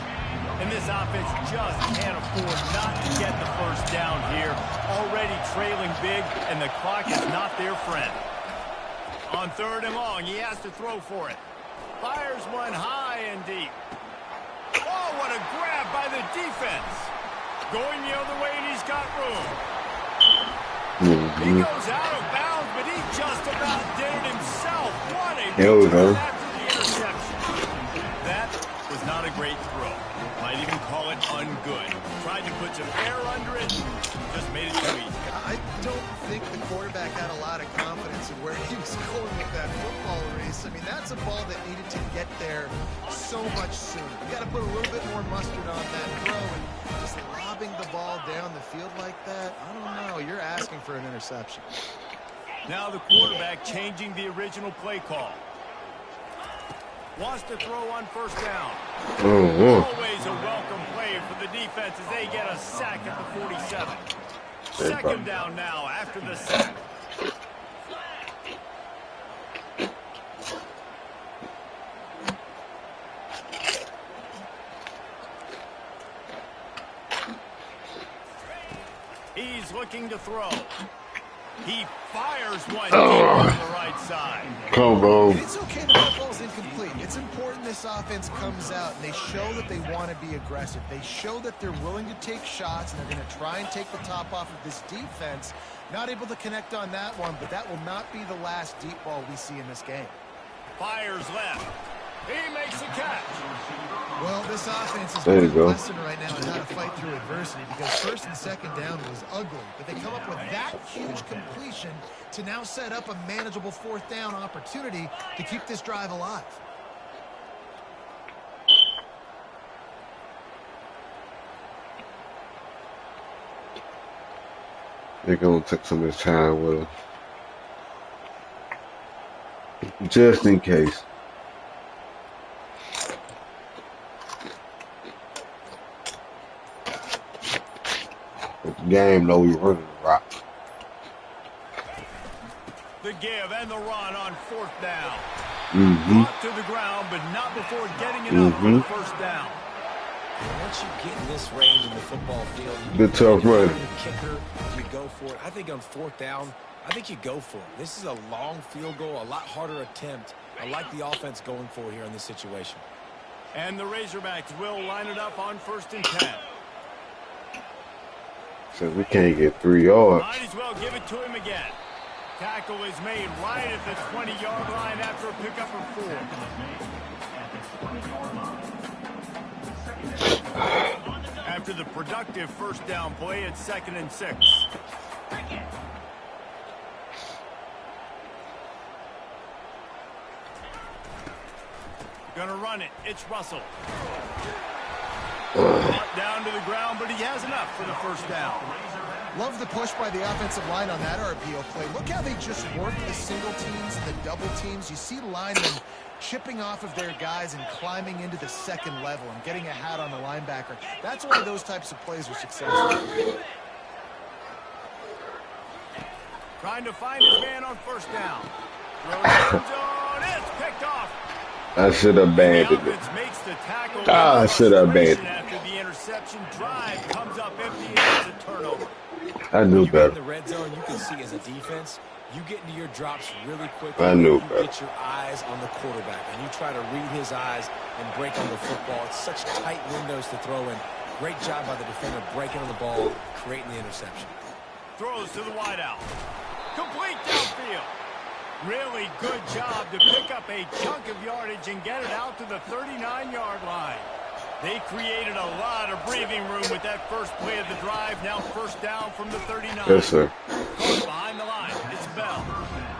And this offense just can't afford not to get the first down here. Already trailing big, and the clock is not their friend. On third and long, he has to throw for it. Fires one high and deep. Oh, what a grab by the defense. Going the other way, and he's got room. He goes out of bounds, but he just about did it himself. What a return after the interception. That was not a great throw. Might even call it ungood. Tried to put some air under it, just made it too easy. I don't think the quarterback had a lot of confidence in where he was going with that football race. I mean, that's a ball that needed to get there so much sooner. You got to put a little bit more mustard on that throw, and just lobbing the ball down the field like that, I don't know. You're asking for an interception. Now the quarterback changing the original play call. Wants to throw on first down. Always a welcome play for the defense as they get a sack at the 47. Second down now after the sack. He's looking to throw. He fires one deep on the right side. Come on. And it's okay that that ball's incomplete. It's important this offense comes out and they show that they want to be aggressive. They show that they're willing to take shots and they're going to try and take the top off of this defense. Not able to connect on that one, but that will not be the last deep ball we see in this game. Fires left. He makes the catch. Well, this offense is there you a go. lesson right now in how to fight through adversity because first and second down was ugly, but they come up with that huge completion to now set up a manageable fourth down opportunity to keep this drive alive. They're going to take some of this time with them. Just in case. But the game, though, we running the rock. The give and the run on fourth down. Mm-hmm. To the ground, but not before getting it up for the first down. Once you get in this range in the football field, Good tough run. Kicker, you go for it. I think on fourth down, I think you go for it. This is a long field goal, a lot harder attempt. I like the offense going for it here in this situation. And the Razorbacks will line it up on 1st and 10. So we can't get 3 yards. Might as well give it to him again. Tackle is made right at the 20-yard line after a pickup of 4. After the productive first down play, it's 2nd and 6. Gonna run it. It's Russell. Brought down to the ground, but he has enough for the first down. Love the push by the offensive line on that RPO play. Look how they just work the single teams and the double teams. You see linemen chipping off of their guys and climbing into the second level and getting a hat on the linebacker. That's why those types of plays are successful. Trying to find his man on first down. Throws zone. It's picked off. I should have abandoned it. I should have abandoned it. After the interception, drive comes up empty and it's a turnover. I knew better. In the red zone, you can see as a defense, you get into your drops really quickly. I knew you better. get your eyes on the quarterback, and you try to read his eyes and break on the football. It's such tight windows to throw in. Great job by the defender breaking on the ball, creating the interception. Throws to the wideout. Complete downfield. Really good job to pick up a chunk of yardage and get it out to the 39-yard line. They created a lot of breathing room with that first play of the drive. Now first down from the 39. Yes, sir. Behind the line, it's Bell.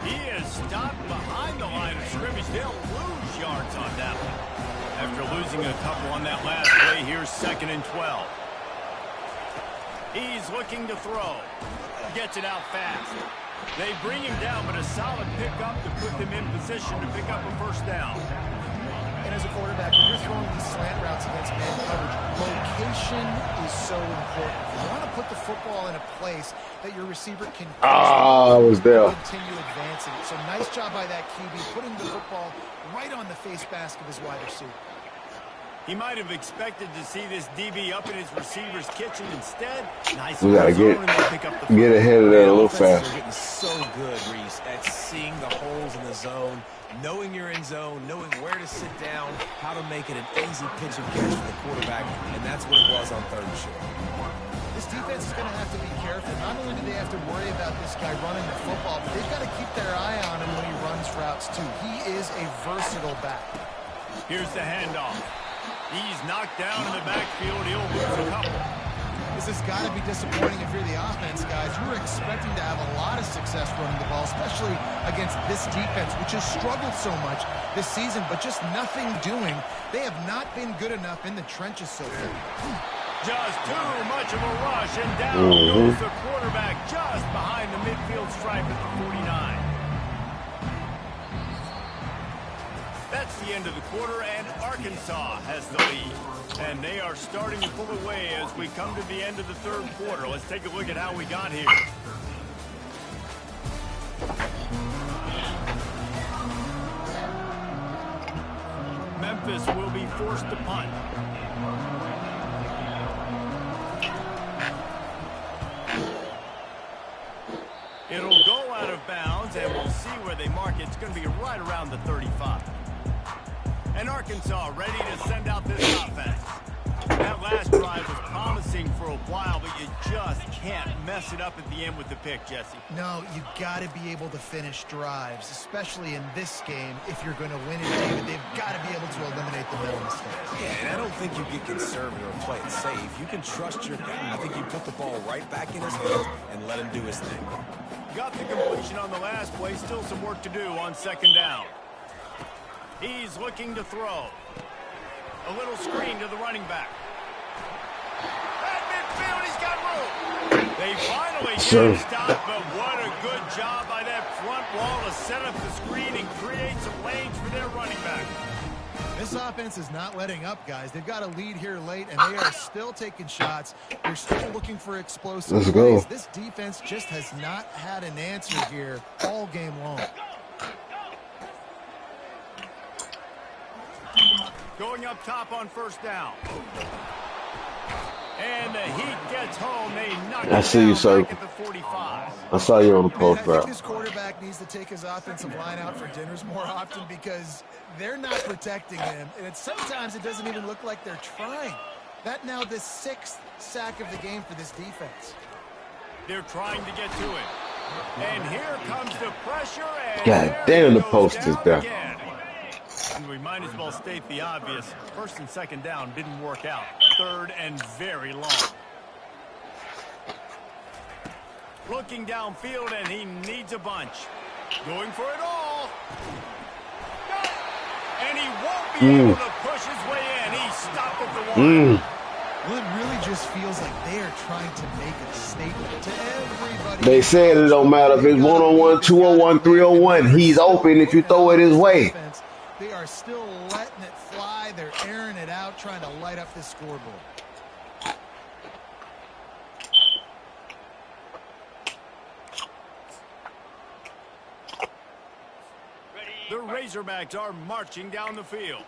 He is stopped behind the line of scrimmage. They'll lose yards on that one. After losing a couple on that last play, here's 2nd and 12. He's looking to throw. Gets it out fast. They bring him down, but a solid pickup to put them in position to pick up a first down. And as a quarterback, when you're throwing these slant routes against man coverage, location is so important. You want to put the football in a place that your receiver can I was there. continue advancing. So nice job by that QB, putting the football right on the face mask of his wide receiver. He might have expected to see this DB up in his receiver's kitchen. Instead, nice. We gotta get ahead of that a little fast. They're getting so good, Reese, at seeing the holes in the zone, knowing you're in zone, knowing where to sit down, how to make it an easy pitch and catch for the quarterback, and that's what it was on 3rd and short. This defense is going to have to be careful. Not only do they have to worry about this guy running the football, but they've got to keep their eye on him when he runs routes, too. He is a versatile back. Here's the handoff. He's knocked down in the backfield. He'll lose a couple. This has got to be disappointing if you're the offense, guys. You were expecting to have a lot of success running the ball, especially against this defense, which has struggled so much this season, but just nothing doing. They have not been good enough in the trenches so far. Just too much of a rush, and down goes the quarterback just behind the midfield stripe at the 49. That's the end of the quarter, and Arkansas has the lead. And they are starting to pull away as we come to the end of the 3rd quarter. Let's take a look at how we got here. Memphis will be forced to punt. It'll go Arkansas ready to send out this offense. That last drive was promising for a while, but you just can't mess it up at the end with the pick, Jesse. No, you got to be able to finish drives, especially in this game. If you're going to win it, David, they've got to be able to eliminate the middle mistakes. Yeah, and I don't think you get conservative or play it safe. You can trust your guy. I think you put the ball right back in his hands and let him do his thing. Got the completion on the last play. Still some work to do on second down. He's looking to throw. A little screen to the running back. At midfield, he's got room. They finally get him stopped, but what a good job by that front wall to set up the screen and create some lanes for their running back. This offense is not letting up, guys. They've got a lead here late, and they are still taking shots. They're still looking for explosive plays. This defense just has not had an answer here all game long. Going up top on first down. And the Heat gets home. They knock it down back at the 45. I saw you on the post route. I think this quarterback needs to take his offensive line out for dinners more often because they're not protecting him. And sometimes it doesn't even look like they're trying. That now the 6th sack of the game for this defense. They're trying to get to it. And here comes the pressure. And God damn, the post is there. And we might as well state the obvious. First and second down didn't work out. Third and very long. Looking downfield, and he needs a bunch. Going for it all. And he won't be able to push his way in. He stopped at the 1. Well, it really just feels like they are trying to make a statement to everybody. They said it don't matter if it's 1-on-1, 2-on-1, 3-on-1. He's open if you throw it his way. They are still letting it fly. They're airing it out, trying to light up the scoreboard. The Razorbacks are marching down the field.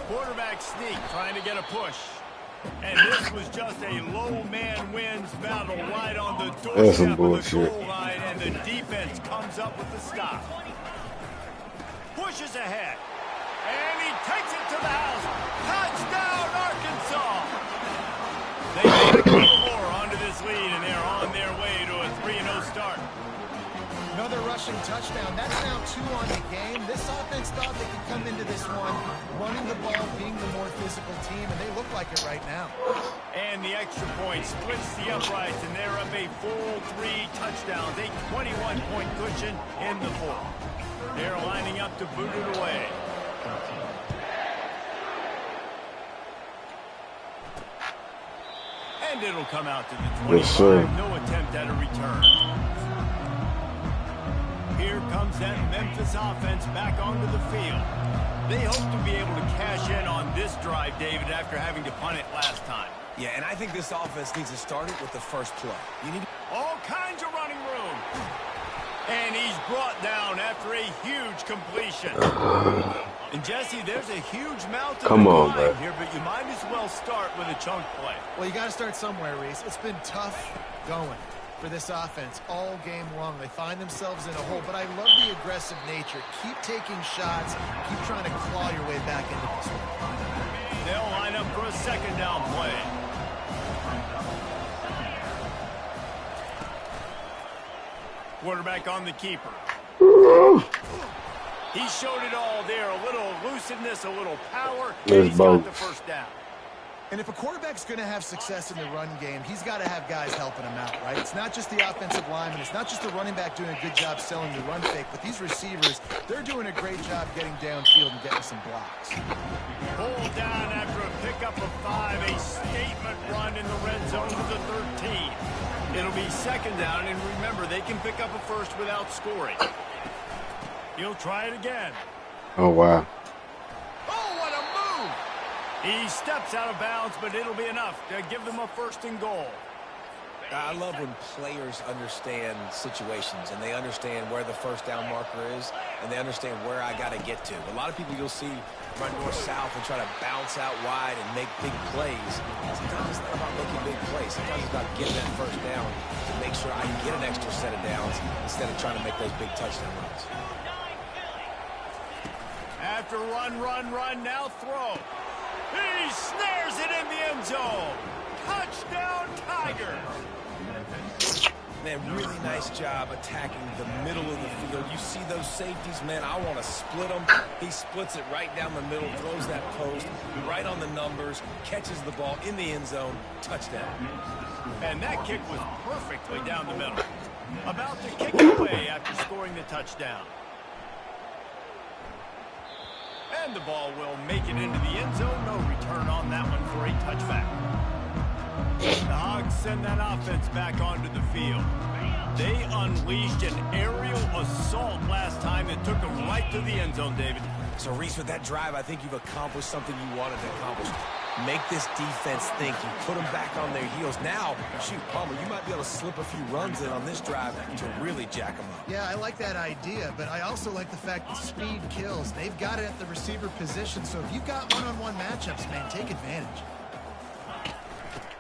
Quarterback sneak, trying to get a push. And this was just a low man wins battle right on the doorstep of the goal line, and the defense comes up with the stop. Pushes ahead, and he takes it to the house. Touchdown, Arkansas! They make a little more onto this lead, and they're on their way to a 3-0 start. Another rushing touchdown. That's now 2 on the game. This offense thought they could come into this one running the ball, being the more physical team, and they look like it right now. And the extra point splits the uprights, and they're up a full 3 touchdowns, a 21-point cushion in the 4th. They're lining up to boot it away. And it'll come out to the 25. Yes, sir. No attempt at a return. Here comes that Memphis offense back onto the field. They hope to be able to cash in on this drive, David, after having to punt it last time. Yeah, and I think this offense needs to start it with the first play. You need all kinds of running room. And he's brought down after a huge completion. And, Jesse, there's a huge mountain here, but you might as well start with a chunk play. Well, you got to start somewhere, Reese. It's been tough going for this offense all game long. They find themselves in a hole, but I love the aggressive nature. Keep taking shots. Keep trying to claw your way back into this one. They'll line up for a second down play. Quarterback on the keeper. He showed it all there. A little elusiveness, a little power, and he's got the first down. And if a quarterback's going to have success in the run game, he's got to have guys helping him out, right? It's not just the offensive lineman. It's not just the running back doing a good job selling the run fake, but these receivers, they're doing a great job getting downfield and getting some blocks. Pulled down after a pickup of 5, a statement run in the red zone to the 13. It'll be second down, and remember, they can pick up a first without scoring. He'll try it again. Oh, wow. Oh, what a move! He steps out of bounds, but it'll be enough to give them a first and goal. I love when players understand situations and they understand where the first down marker is and they understand where I got to get to. A lot of people you'll see run north-south and try to bounce out wide and make big plays. Sometimes it's not about making big plays. Sometimes it's about getting that first down to make sure I can get an extra set of downs instead of trying to make those big touchdown runs. after run, now throw. He snares it in the end zone. Touchdown, Tigers. Man, really nice job attacking the middle of the field. You see those safeties, man, I want to split them. He splits it right down the middle, throws that post, right on the numbers, catches the ball in the end zone, touchdown. And that kick was perfectly down the middle. About to kick it away after scoring the touchdown. And the ball will make it into the end zone. No return on that one for a touchback. The Hogs send that offense back onto the field. They unleashed an aerial assault last time that took them right to the end zone, David. So, Reese, with that drive, I think you've accomplished something you wanted to accomplish. Make this defense think. You put them back on their heels. Now, shoot, Palmer, you might be able to slip a few runs in on this drive to really jack them up. Yeah, I like that idea, but I also like the fact that speed kills. They've got it at the receiver position, so if you've got one-on-one matchups, man, take advantage.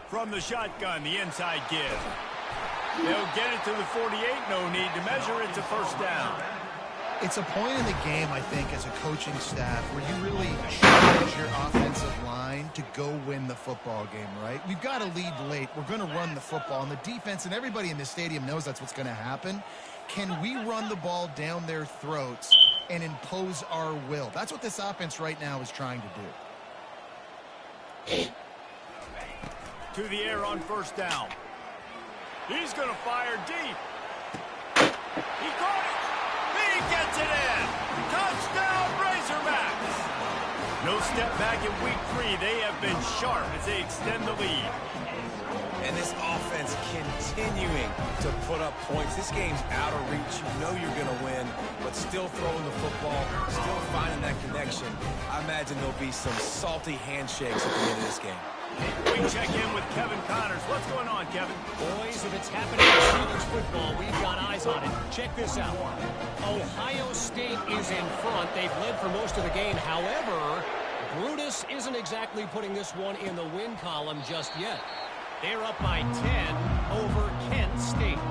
From the shotgun, the inside give. They'll get it to the 48. No need to measure. It's a first down. It's a point in the game, I think, as a coaching staff where you really challenge your offensive line to go win the football game, right? We've got to lead late. We're going to run the football, and the defense and everybody in the stadium knows that's what's going to happen. Can we run the ball down their throats and impose our will? That's what this offense right now is trying to do. To the air on first down. He's going to fire deep. He caught it. He gets it in. Touchdown, Razorbacks. No step back in week 3. They have been sharp as they extend the lead. And this offense continuing to put up points. This game's out of reach. You know you're going to win, but still throwing the football, still finding that connection. I imagine there'll be some salty handshakes at the end of this game. We check in with Kevin Connors. What's going on, Kevin? Boys, if it's happening in college football, we've got eyes on it. Check this out. Ohio State is in front. They've led for most of the game. However, Brutus isn't exactly putting this one in the win column just yet. They're up by 10 over Kent State.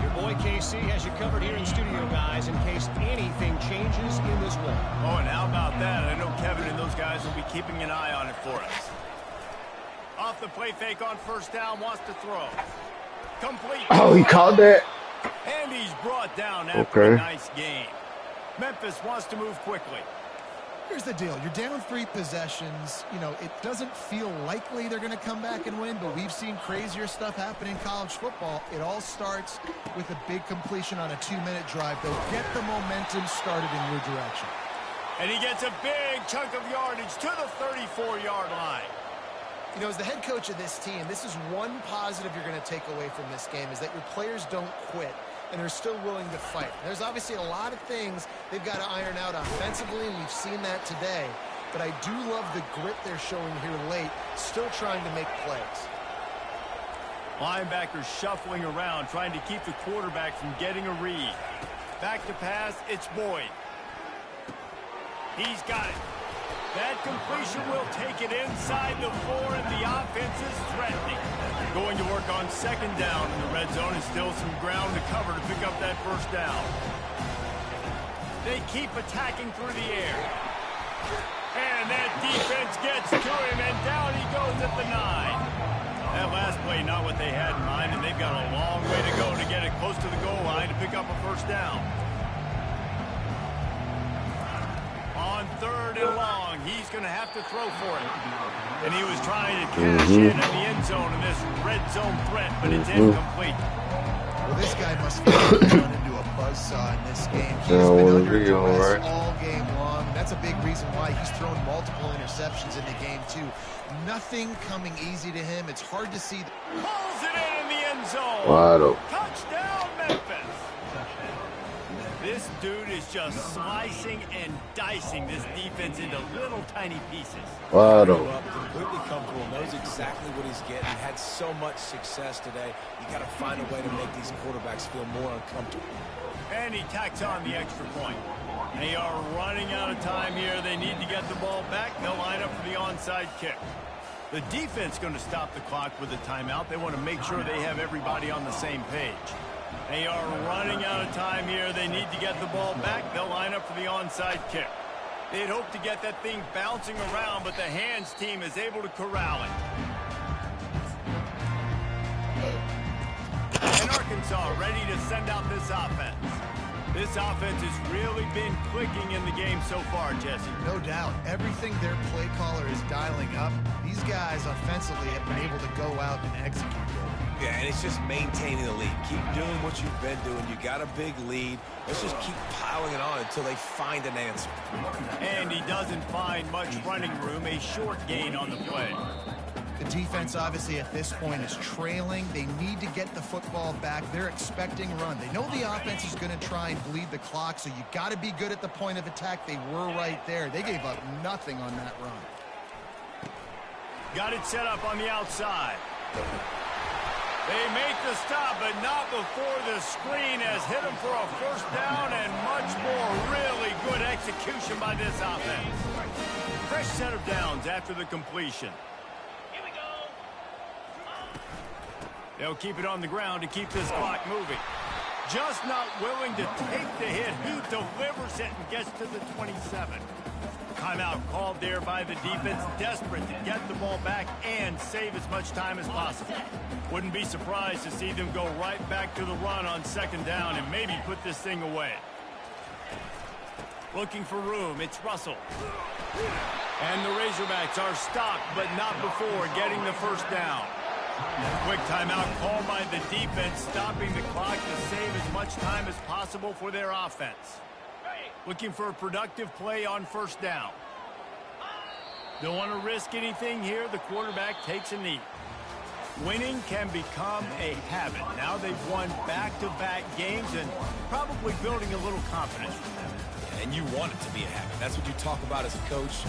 Your boy KC has you covered here in studio, guys, in case anything changes in this one. Oh, and how about that? I know Kevin and those guys will be keeping an eye on it for us. Off the play fake on first down, wants to throw. Complete. Oh, he called that? And he's brought down after a nice game. Memphis wants to move quickly. Here's the deal. You're down 3 possessions. You know, it doesn't feel likely they're going to come back and win, but we've seen crazier stuff happen in college football. It all starts with a big completion on a 2-minute drive. They'll get the momentum started in your direction. And he gets a big chunk of yardage to the 34-yard line. You know, as the head coach of this team, this is one positive you're going to take away from this game, is that your players don't quit and are still willing to fight. There's obviously a lot of things they've got to iron out offensively, and we've seen that today. But I do love the grit they're showing here late, still trying to make plays. Linebackers shuffling around, trying to keep the quarterback from getting a read. Back to pass, it's Boyd. He's got it. That completion will take it inside the 4, and the offense is threatening. Going to work on second down in the red zone, and still some ground to cover to pick up that first down. They keep attacking through the air. And that defense gets to him, and down he goes at the 9. That last play, not what they had in mind, and they've got a long way to go to get it close to the goal line to pick up a first down. On 3rd and long, he's going to have to throw for it. And he was trying to cash in the end zone in this red zone threat, but it's incomplete. Well, this guy must have run into a buzzsaw in this game. He's been under duress all game long. That's a big reason why he's thrown multiple interceptions in the game, too. Nothing coming easy to him. It's hard to see. Pulls it in the end zone. Wow. Touchdown, Memphis. This dude is just slicing and dicing this defense into little tiny pieces. Wow. Completely comfortable, knows exactly what he's getting. Had so much success today. You got to find a way to make these quarterbacks feel more uncomfortable. And he tacks on the extra point. They are running out of time here. They need to get the ball back. They'll line up for the onside kick. The defense going to stop the clock with a timeout. They want to make sure they have everybody on the same page. They are running out of time here. They need to get the ball back. They'll line up for the onside kick. They'd hope to get that thing bouncing around, but the hands team is able to corral it. And Arkansas ready to send out this offense. This offense has really been clicking in the game so far, Jesse. No doubt. Everything their play caller is dialing up, these guys offensively have been able to go out and execute it. Yeah, and it's just maintaining the lead. Keep doing what you've been doing. You got a big lead. Let's just keep piling it on until they find an answer. And he doesn't find much running room. A short gain on the play. The defense, obviously, at this point is trailing. They need to get the football back. They're expecting a run. They know the offense is going to try and bleed the clock, so you got to be good at the point of attack. They were right there. They gave up nothing on that run. Got it set up on the outside. They make the stop, but not before the screen has hit them for a first down, and much more really good execution by this offense. Fresh set of downs after the completion. They'll keep it on the ground to keep this clock moving. Just not willing to take the hit. He delivers it and gets to the 27. Timeout called there by the defense, desperate to get the ball back and save as much time as possible. Wouldn't be surprised to see them go right back to the run on second down and maybe put this thing away. Looking for room, it's Russell. And the Razorbacks are stopped, but not before getting the first down. Quick timeout called by the defense, stopping the clock to save as much time as possible for their offense. Looking for a productive play on first down. Don't want to risk anything here. The quarterback takes a knee. Winning can become a habit. Now they've won back-to-back games and probably building a little confidence from them. And you want it to be a habit. That's what you talk about as a coach.